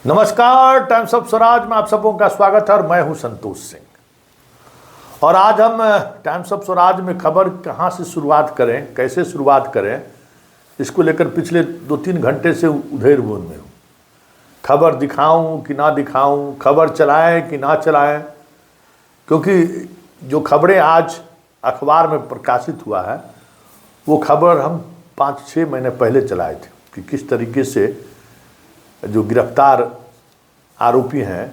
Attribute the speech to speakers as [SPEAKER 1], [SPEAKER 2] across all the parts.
[SPEAKER 1] नमस्कार, times of Swaraj में आप सबों का स्वागत है और मैं हूं संतोष सिंह। और आज हम टाइम्स ऑफ स्वराज में खबर कहां से शुरुआत करें, कैसे शुरुआत करें, इसको लेकर पिछले 2-3 घंटे से उधेड़-बुन में हूं। खबर दिखाऊं कि ना दिखाऊं, खबर चलाएं कि ना चलाएं, क्योंकि जो खबरें आज अखबार में प्रकाशित हुआ है वो खबर हम 5-6 महीने पहले चलाए थे कि किस तरीके से जो गिरफ्तार आरोपी हैं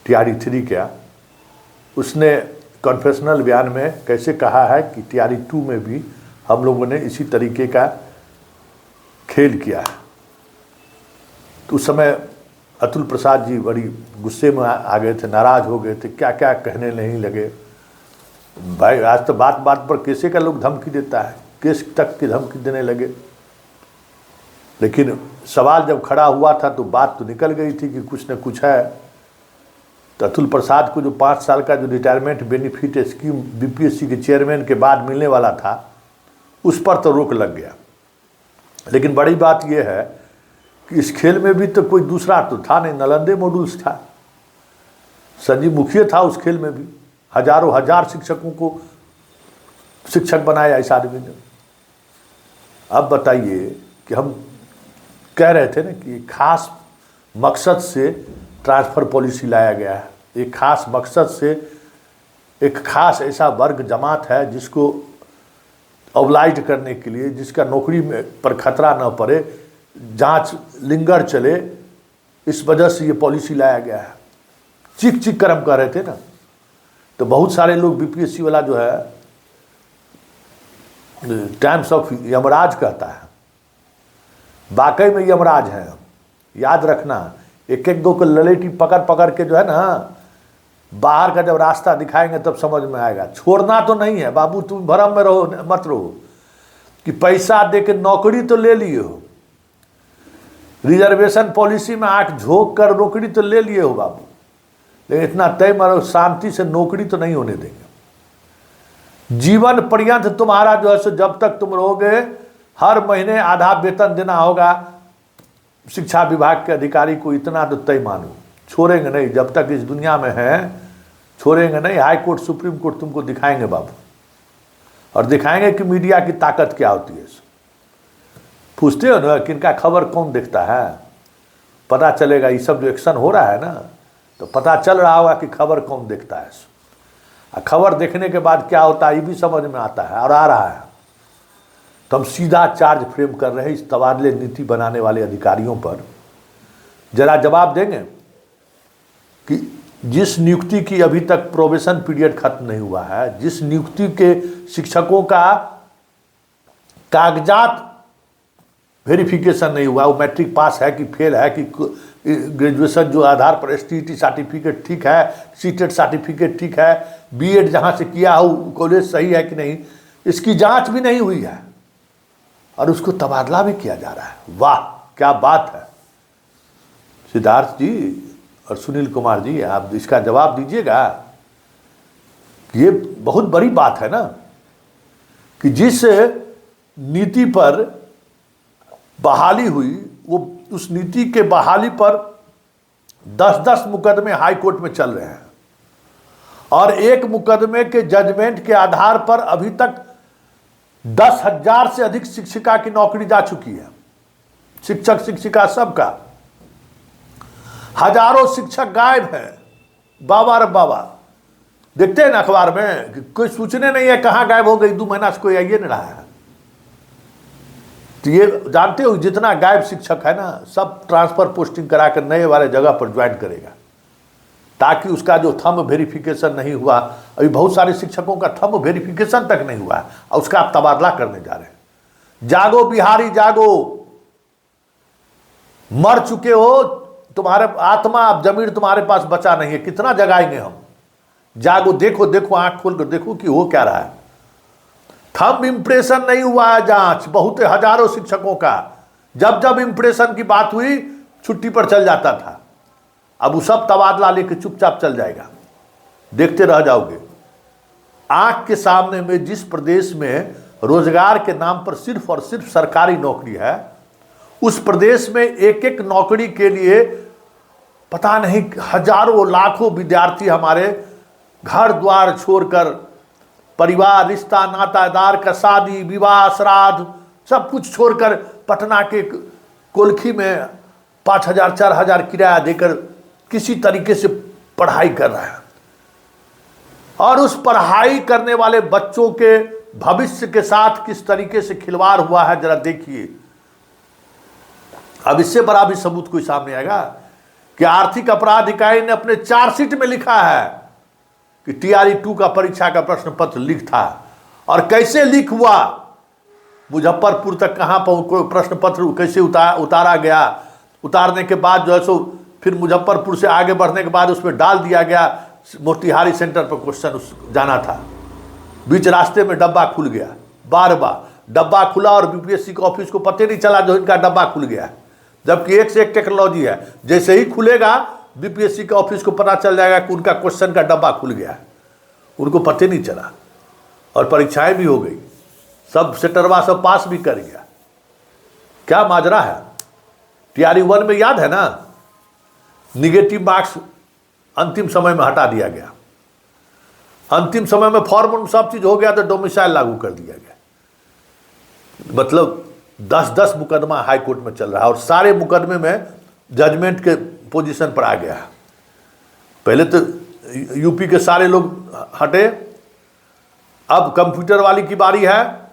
[SPEAKER 1] टीआरई 3 का, उसने कन्फेशनल बयान में कैसे कहा है कि टीआरई 2 में भी हम लोगों ने इसी तरीके का खेल किया है। तो उस समय अतुल प्रसाद जी बड़ी गुस्से में आ गए थे, नाराज़ हो गए थे, क्या क्या कहने नहीं लगे। भाई आज तो बात बात पर कैसे का लोग धमकी देता है, केस तक की धमकी देने लगे। लेकिन सवाल जब खड़ा हुआ था तो बात तो निकल गई थी कि कुछ न कुछ है। तो अतुल प्रसाद को जो 5 साल का जो रिटायरमेंट बेनिफिट स्कीम बीपीएससी के चेयरमैन के बाद मिलने वाला था, उस पर तो रोक लग गया। लेकिन बड़ी बात यह है कि इस खेल में भी तो कोई दूसरा तो था नहीं, नालंदा मॉड्यूल्स था, संजीव मुखिया था उस खेल में भी। हजारों हजार शिक्षकों को शिक्षक बनाया इस आदमी ने। अब बताइए कि हम कह रहे थे ना कि खास मकसद से ट्रांसफ़र पॉलिसी लाया गया है, एक खास मकसद से एक खास ऐसा वर्ग जमात है जिसको ऑब्लाइट करने के लिए, जिसका नौकरी में पर खतरा न पड़े, जांच लिंगर चले, इस वजह से ये पॉलिसी लाया गया है। चीख चीख कर हम कह रहे थे ना, तो बहुत सारे लोग बीपीएससी वाला जो है टाइम्स ऑफ यमराज कहता है, वाकई में यमराज है। याद रखना, एक एक दो को ललेटी पकड़ पकड़ के जो है ना बाहर का जब रास्ता दिखाएंगे तब समझ में आएगा। छोड़ना तो नहीं है बाबू, तुम भरम में रहो मत रहो कि पैसा दे के नौकरी तो ले लिए हो, रिजर्वेशन पॉलिसी में आंख झोंक कर नौकरी तो ले लिए हो बाबू, लेकिन इतना तय मरो शांति से नौकरी तो नहीं होने देंगे। जीवन पर्यंत तुम्हारा जो है सो जब तक तुम रहोगे हर महीने आधा वेतन देना होगा शिक्षा विभाग के अधिकारी को, इतना तो तय मानो। छोड़ेंगे नहीं, जब तक इस दुनिया में है छोड़ेंगे नहीं। हाई कोर्ट सुप्रीम कोर्ट तुमको दिखाएंगे बाबू, और दिखाएंगे कि मीडिया की ताकत क्या होती है। पूछते हो ना कि इनका खबर कौन देखता है, पता चलेगा। ये सब जो एक्शन हो रहा है ना, तो पता चल रहा होगा कि खबर कौन देखता है। खबर देखने के बाद क्या होता है ये भी समझ में आता है और आ रहा है। तो हम सीधा चार्ज फ्रेम कर रहे हैं इस तबादले नीति बनाने वाले अधिकारियों पर। जरा जवाब देंगे कि जिस नियुक्ति की अभी तक प्रोबेशन पीरियड खत्म नहीं हुआ है, जिस नियुक्ति के शिक्षकों का कागजात वेरिफिकेशन नहीं हुआ, वो मैट्रिक पास है कि फेल है कि ग्रेजुएशन जो आधार पर एसटीईटी सर्टिफिकेट ठीक है, सीटेट सर्टिफिकेट ठीक है, बीएड जहाँ से किया हो कॉलेज सही है कि नहीं, इसकी जांच भी नहीं हुई है और उसको तबादला भी किया जा रहा है। वाह क्या बात है। सिद्धार्थ जी और सुनील कुमार जी, आप इसका जवाब दीजिएगा। ये बहुत बड़ी बात है ना कि जिस नीति पर बहाली हुई, वो उस नीति के बहाली पर 10-10 मुकदमे हाई कोर्ट में चल रहे हैं और एक मुकदमे के जजमेंट के आधार पर अभी तक 10,000 से अधिक शिक्षिका की नौकरी जा चुकी है। शिक्षक शिक्षिका सबका, हजारों शिक्षक गायब हैं। बाबा रे बाबा, देखते हैं ना अखबार में कि कोई सूचने नहीं है कहां गायब हो गई, 2 महीना से कोई आइए नहीं रहा है। तो ये जानते हो जितना गायब शिक्षक है ना, सब ट्रांसफर पोस्टिंग कराकर नए वाले जगह पर ज्वाइन करेगा, ताकि उसका जो थंब वेरिफिकेशन नहीं हुआ, अभी बहुत सारे शिक्षकों का थंब वेरिफिकेशन तक नहीं हुआ और उसका आप तबादला करने जा रहे हैं। जागो बिहारी जागो, मर चुके हो, तुम्हारे आत्मा अब जमीन तुम्हारे पास बचा नहीं है, कितना जगाएंगे हम। जागो, देखो देखो, आंख खोल कर देखो कि हो क्या रहा है। थंब इंप्रेशन नहीं हुआ है, जांच बहुत हजारों शिक्षकों का, जब जब इंप्रेशन की बात हुई छुट्टी पर चल जाता था। अब वो सब तबादला लेके चुपचाप चल जाएगा, देखते रह जाओगे। आंख के सामने में जिस प्रदेश में रोजगार के नाम पर सिर्फ और सिर्फ सरकारी नौकरी है, उस प्रदेश में एक एक नौकरी के लिए पता नहीं हजारों लाखों विद्यार्थी हमारे घर द्वार छोड़कर, परिवार, रिश्ता, नातादार का शादी, विवाह, श्राद्ध सब कुछ छोड़कर पटना के कोलखी में 5,000 4,000 किराया देकर किसी तरीके से पढ़ाई कर रहा है। और उस पढ़ाई करने वाले बच्चों के भविष्य के साथ किस तरीके से खिलवाड़ हुआ है जरा देखिए। अब इससे बड़ा भी सबूत कोई सामने आएगा कि आर्थिक अपराध इकाई ने अपने चार्जशीट में लिखा है कि TRE 2 का परीक्षा का प्रश्न पत्र लीक था। और कैसे लीक हुआ, मुजफ्फरपुर तक कहां कोई प्रश्न पत्र कैसे उतारा गया, उतारने के बाद जो है सो फिर मुजफ्फरपुर से आगे बढ़ने के बाद उसमें डाल दिया गया, मोतिहारी सेंटर पर क्वेश्चन जाना था, बीच रास्ते में डब्बा खुल गया। बार बार डब्बा खुला और BPSC के ऑफिस को पता नहीं चला जो इनका डब्बा खुल गया, जबकि एक से एक टेक्नोलॉजी है। जैसे ही खुलेगा BPSC के ऑफिस को पता चल जाएगा कि उनका क्वेश्चन का डब्बा खुल गया, उनको पता नहीं चला। और परीक्षाएं भी हो गई, सब सेटरवा सब पास भी कर गया। क्या माजरा है। TRE 1 में याद है ना, निगेटिव मार्क्स अंतिम समय में हटा दिया गया, अंतिम समय में फॉर्म सब चीज हो गया तो डोमिसाइल लागू कर दिया गया। मतलब 10-10 मुकदमा हाई कोर्ट में चल रहा है और सारे मुकदमे में जजमेंट के पोजीशन पर आ गया। पहले तो यूपी के सारे लोग हटे, अब कंप्यूटर वाली की बारी है,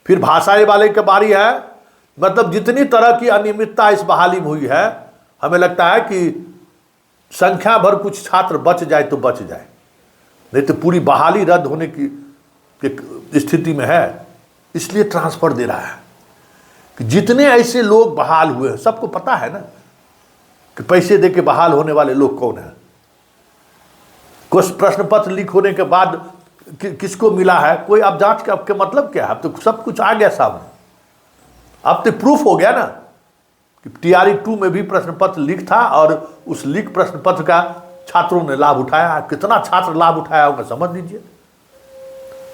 [SPEAKER 1] फिर भाषाई वाले की बारी है। मतलब जितनी तरह की अनियमितता इस बहाली में हुई है, हमें लगता है कि संख्या भर कुछ छात्र बच जाए तो बच जाए, नहीं तो पूरी बहाली रद्द होने की स्थिति में है। इसलिए ट्रांसफर दे रहा है कि जितने ऐसे लोग बहाल हुए, सबको पता है ना कि पैसे दे के बहाल होने वाले लोग कौन है। कुछ प्रश्न पत्र लीक होने के बाद किसको मिला है कोई, अब जांच का आपके मतलब क्या है, अब तो सब कुछ आ गया सामने, अब तो प्रूफ हो गया ना कि TRE 2 में भी प्रश्न पत्र लीक था और उस लीक प्रश्न पत्र का छात्रों ने लाभ उठाया। कितना छात्र लाभ उठाया होगा समझ लीजिए।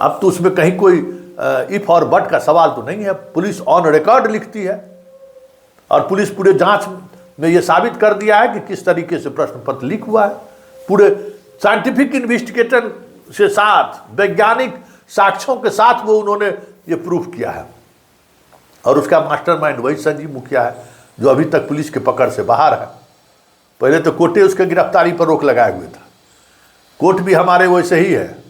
[SPEAKER 1] अब तो उसमें कहीं कोई इफ और बट का सवाल तो नहीं है, पुलिस ऑन रिकॉर्ड लिखती है और पुलिस पूरे जांच में यह साबित कर दिया है कि किस तरीके से प्रश्न पत्र लीक हुआ है। पूरे साइंटिफिक इन्वेस्टिगेशन से साथ, वैज्ञानिक साक्ष्यों के साथ वो उन्होंने ये प्रूफ किया है। और उसका मास्टरमाइंड वही संजीव मुखिया है जो अभी तक पुलिस के पकड़ से बाहर है। पहले तो कोर्टे उसके गिरफ्तारी पर रोक लगाए हुए था, कोर्ट भी हमारे वैसे ही है,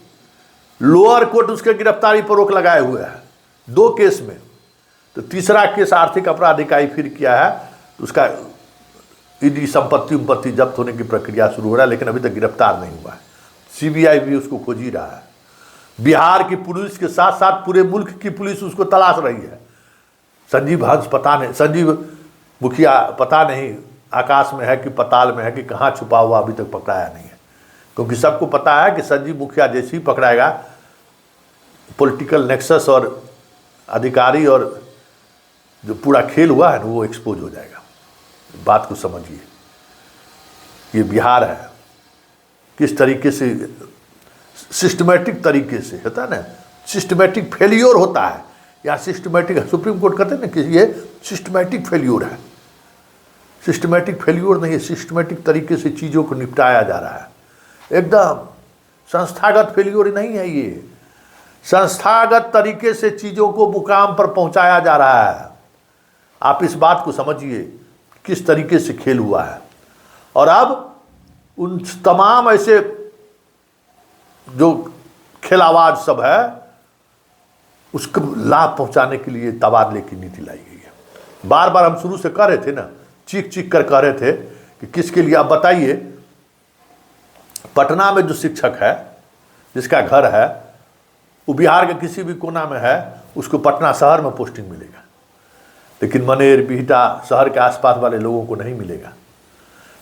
[SPEAKER 1] लोअर कोर्ट उसके गिरफ्तारी पर रोक लगाए हुए है 2 केस में। तो तीसरा केस आर्थिक अपराध इकाई फिर किया है, तो उसका ईडी संपत्ति जब्त होने की प्रक्रिया शुरू हो रहा है, लेकिन अभी तक गिरफ्तार नहीं हुआ है। CBI भी उसको खोज ही रहा है। बिहार की पुलिस के साथ साथ पूरे मुल्क की पुलिस उसको तलाश रही है। संजीव हंस पता नहीं, संजीव मुखिया पता नहीं आकाश में है कि पताल में है कि कहाँ छुपा हुआ, अभी तक पकड़ाया नहीं है। क्योंकि सबको पता है कि संजीव मुखिया जैसे ही पकड़ाएगा, पॉलिटिकल नेक्सस और अधिकारी और जो पूरा खेल हुआ है ना वो एक्सपोज हो जाएगा। बात को समझिए, ये बिहार है, किस तरीके से सिस्टमेटिक तरीके से होता है ना, सिस्टमेटिक फेलियोर होता है। या सिस्टमेटिक, सुप्रीम कोर्ट कहते हैं ना कि ये सिस्टमेटिक फेल्योर है। सिस्टमेटिक फेल्योर नहीं है, सिस्टमेटिक तरीके से चीज़ों को निपटाया जा रहा है। एकदम संस्थागत फेल्योर नहीं है, ये संस्थागत तरीके से चीज़ों को मुकाम पर पहुंचाया जा रहा है। आप इस बात को समझिए किस तरीके से खेल हुआ है। और अब उन तमाम ऐसे जो खेलावाज सब है उसको लाभ पहुंचाने के लिए तबादले की नीति लाई गई है। बार बार हम शुरू से कह रहे थे ना, चीख चीख कर कह रहे थे कि किसके लिए। आप बताइए, पटना में जो शिक्षक है जिसका घर है वो बिहार के किसी भी कोना में है, उसको पटना शहर में पोस्टिंग मिलेगा, लेकिन मनेर, बिहटा शहर के आसपास वाले लोगों को नहीं मिलेगा।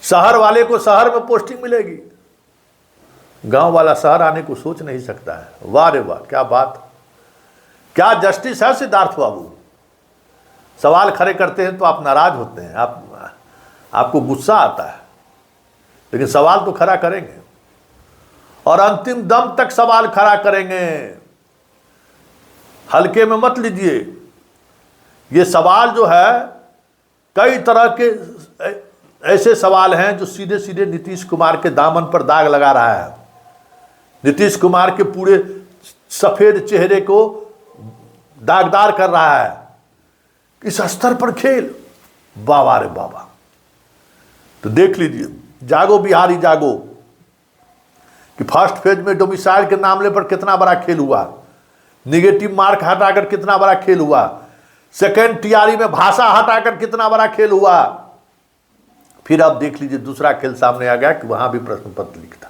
[SPEAKER 1] शहर वाले को शहर में पोस्टिंग मिलेगी, गांव वाला शहर आने को सोच नहीं सकता है। वाह रे वाह, क्या बात, क्या जस्टिस है सिद्धार्थ बाबू। सवाल खड़े करते हैं तो आप नाराज होते हैं, आपको गुस्सा आता है, लेकिन सवाल तो खड़ा करेंगे और अंतिम दम तक सवाल खड़ा करेंगे। हल्के में मत लीजिए। ये सवाल जो है कई तरह के ऐसे सवाल हैं जो सीधे सीधे नीतीश कुमार के दामन पर दाग लगा रहा है, नीतीश कुमार के पूरे सफेद चेहरे को दागदार कर रहा है। इस स्तर पर खेल, बाबा रे बाबा। तो देख लीजिए, जागो बिहारी जागो कि फर्स्ट फेज में डोमिसाइल के मामले पर कितना बड़ा खेल हुआ, निगेटिव मार्क हटाकर कितना बड़ा खेल हुआ, सेकेंड टीआरई में भाषा हटाकर कितना बड़ा खेल हुआ। फिर अब देख लीजिए दूसरा खेल सामने आ गया कि वहां भी प्रश्न पत्र लिखता।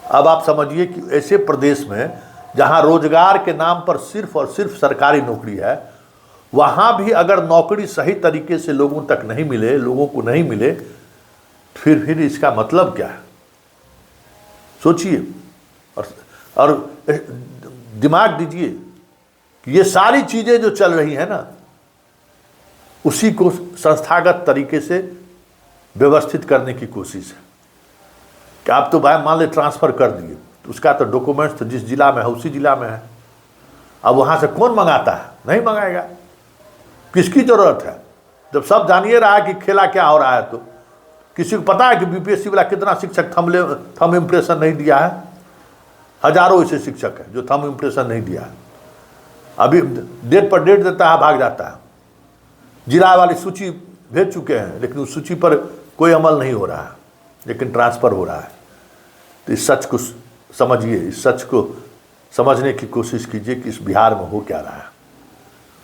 [SPEAKER 1] अब आप समझिए कि ऐसे प्रदेश में जहां रोजगार के नाम पर सिर्फ और सिर्फ सरकारी नौकरी है, वहां भी अगर नौकरी सही तरीके से लोगों तक नहीं मिले, लोगों को नहीं मिले, फिर इसका मतलब क्या है? सोचिए और दिमाग दीजिए कि ये सारी चीजें जो चल रही है ना, उसी को संस्थागत तरीके से व्यवस्थित करने की कोशिश है कि आप तो भाई मान ले ट्रांसफर कर दिए, तो उसका तो डॉक्यूमेंट्स तो जिस जिला में है उसी जिला में है। अब वहां से कौन मंगाता है? नहीं मंगाएगा। किसकी जरूरत है? जब सब जानिए रहा है कि खेला क्या हो रहा है, तो किसी को पता है कि बीपीएससी वाला कितना शिक्षक थंब इम्प्रेशन नहीं दिया है? हजारों ऐसे शिक्षक हैं जो थंब इम्प्रेशन नहीं दिया है। अभी डेट पर डेट देता है, भाग जाता है। जिला वाली सूची भेज चुके हैं, लेकिन उस सूची पर कोई अमल नहीं हो रहा है, लेकिन ट्रांसफर हो रहा है। तो इस सच को समझिए, इस सच को समझने की कोशिश कीजिए कि इस बिहार में हो क्या रहा है।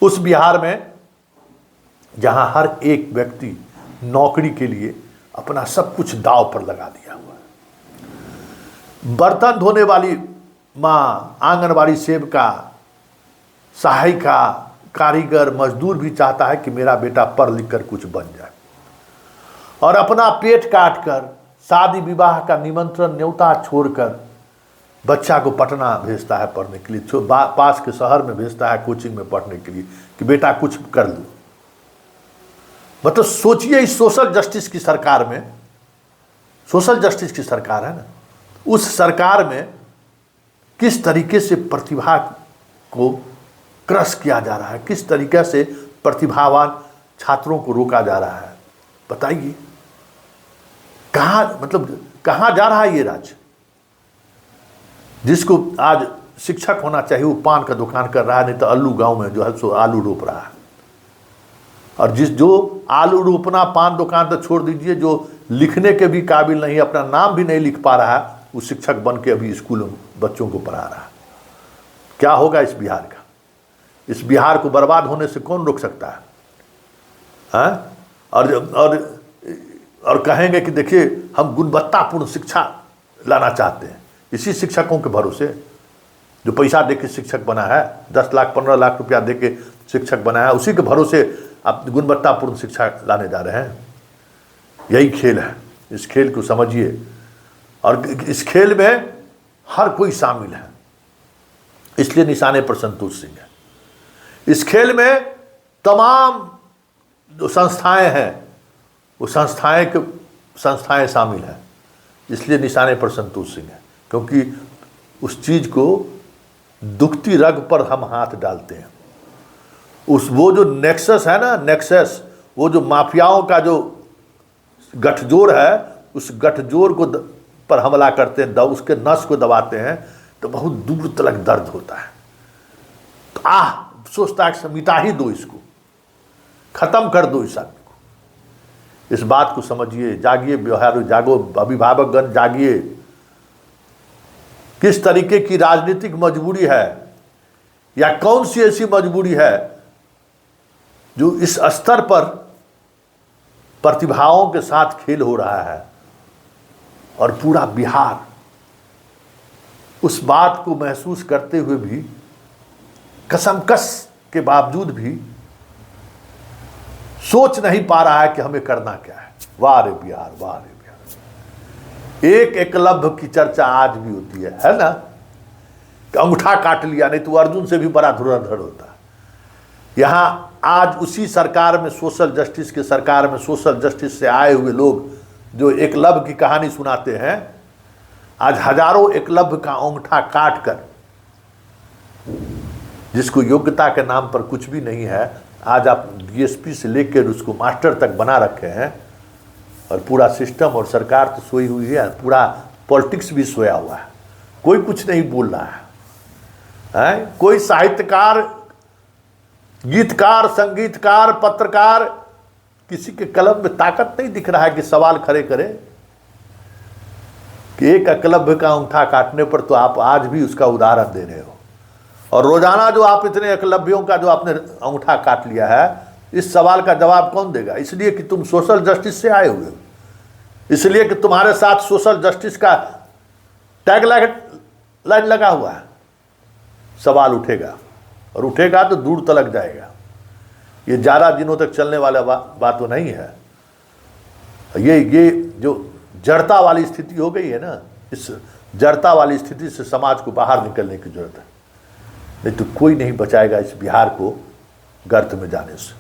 [SPEAKER 1] उस बिहार में जहां हर एक व्यक्ति नौकरी के लिए अपना सब कुछ दांव पर लगा दिया हुआ है। बर्तन धोने वाली माँ, आंगनबाड़ी सेविका, सहायिका, कारीगर, मजदूर भी चाहता है कि मेरा बेटा पढ़ लिख कर कुछ बन जाए, और अपना पेट काट कर शादी विवाह का निमंत्रण न्योता छोड़कर बच्चा को पटना भेजता है पढ़ने के लिए, पास के शहर में भेजता है कोचिंग में पढ़ने के लिए कि बेटा कुछ कर लो। मतलब सोचिए, इस सोशल जस्टिस की सरकार में, सोशल जस्टिस की सरकार है ना, उस सरकार में किस तरीके से प्रतिभा को क्रश किया जा रहा है, किस तरीके से प्रतिभावान छात्रों को रोका जा रहा है। बताइए कहाँ जा रहा है ये राज्य? जिसको आज शिक्षक होना चाहिए वो पान का दुकान कर रहा है, नहीं तो अल्लू गांव में जो है सो आलू रोप रहा है। और जो आलू रोपना, पान दुकान तो छोड़ दीजिए, जो लिखने के भी काबिल नहीं, अपना नाम भी नहीं लिख पा रहा है, वो शिक्षक बन के अभी स्कूल में बच्चों को पढ़ा रहा है। क्या होगा इस बिहार का? इस बिहार को बर्बाद होने से कौन रोक सकता है? हाँ? और कहेंगे कि देखिए हम गुणवत्तापूर्ण शिक्षा लाना चाहते हैं। इसी शिक्षकों के भरोसे जो पैसा देके शिक्षक बना है, 10 लाख 15 लाख रुपया देके शिक्षक बना है, उसी के भरोसे आप गुणवत्तापूर्ण शिक्षा लाने जा रहे हैं। यही खेल है, इस खेल को समझिए। और इस खेल में हर कोई शामिल है, इसलिए निशाने पर संतोष सिंह है। इस खेल में तमाम जो संस्थाएं हैं वो संस्थाएं शामिल हैं, इसलिए निशाने पर संतोष सिंह है। क्योंकि उस चीज को दुखती रग पर हम हाथ डालते हैं। वो जो नेक्सस है ना, नेक्सस, वो जो माफियाओं का जो गठजोड़ है, उस गठजोड़ को पर हमला करते हैं, उसके नस को दबाते हैं, तो बहुत दूर तक दर्द होता है। तो सोचता है कि मिटा ही दो, इसको खत्म कर दो इस आदमी को। इस बात को समझिए, जागिए बिहार, जागो अभिभावकगण, जागिए। किस तरीके की राजनीतिक मजबूरी है, या कौन सी ऐसी मजबूरी है जो इस स्तर पर प्रतिभाओं के साथ खेल हो रहा है, और पूरा बिहार उस बात को महसूस करते हुए भी, कसमकस के बावजूद भी सोच नहीं पा रहा है कि हमें करना क्या है। वाह रे बिहार, वाह रे बिहार। एक एकलव्य की चर्चा आज भी होती है ना, कि अंगूठा काट लिया, नहीं तो अर्जुन से भी बड़ा धुरंधर होता है। यहां आज उसी सरकार में, सोशल जस्टिस के सरकार में, सोशल जस्टिस से आए हुए लोग जो एकलव्य की कहानी सुनाते हैं, आज हजारों एकलव्य का अंगूठा काट कर, जिसको योग्यता के नाम पर कुछ भी नहीं है, आज आप डीएसपी से लेकर उसको मास्टर तक बना रखे हैं, और पूरा सिस्टम और सरकार तो सोई हुई है, पूरा पॉलिटिक्स भी सोया हुआ है, कोई कुछ नहीं बोल रहा है। कोई साहित्यकार, गीतकार, संगीतकार, पत्रकार, किसी के कलम में ताकत नहीं दिख रहा है कि सवाल खड़े करे कि एक एकलव्य का अंगूठा काटने पर तो आप आज भी उसका उदाहरण दे रहे हो, और रोजाना जो आप इतने एकलव्यों का जो आपने अंगूठा काट लिया है, इस सवाल का जवाब कौन देगा? इसलिए कि तुम सोशल जस्टिस से आए हुए हो, इसलिए कि तुम्हारे साथ सोशल जस्टिस का टैग लाइन लगा हुआ है। सवाल उठेगा, और उठेगा तो दूर तलक जाएगा। ये ज़्यादा दिनों तक चलने वाला बात तो नहीं है। ये जो जड़ता वाली स्थिति हो गई है ना, इस जड़ता वाली स्थिति से समाज को बाहर निकलने की जरूरत है, नहीं तो कोई नहीं बचाएगा इस बिहार को गर्त में जाने से।